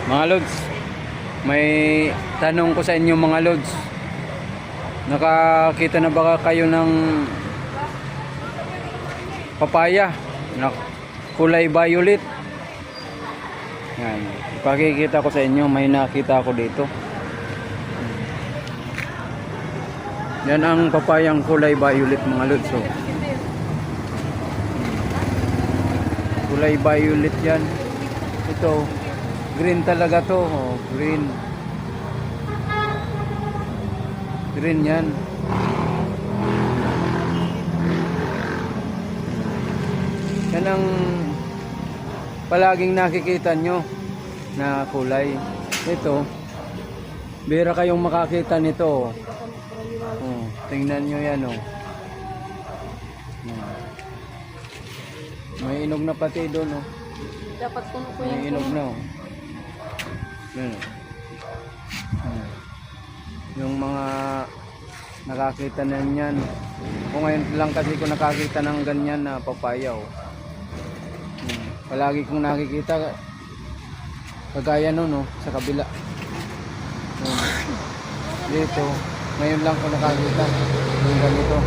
Mga lods, may tanong ko sa inyo mga lods. Nakakita na ba kayo ng papaya na kulay violet? Yan, ipakikita ko sa inyo, may nakita ako dito. Yan ang papayang kulay violet mga lods. So, kulay violet yan. Ito green talaga to, oh, green. Green yan. Yan ang palaging nakikita nyo na kulay. Ito, bira kayong makakita nito. Oh, tingnan nyo yan, oh. May inog na pati doon, oh. Dapat puno ko May yan. inog na, oh. Yan, oh. Yung mga nakakita na yan. Kung ngayon lang kasi ko nakakita ng ganyan na papaya, oh. Palagi kong nakikita kagaya nun, oh, sa kabila. Dito, ngayon lang ko nakakita yung ganito.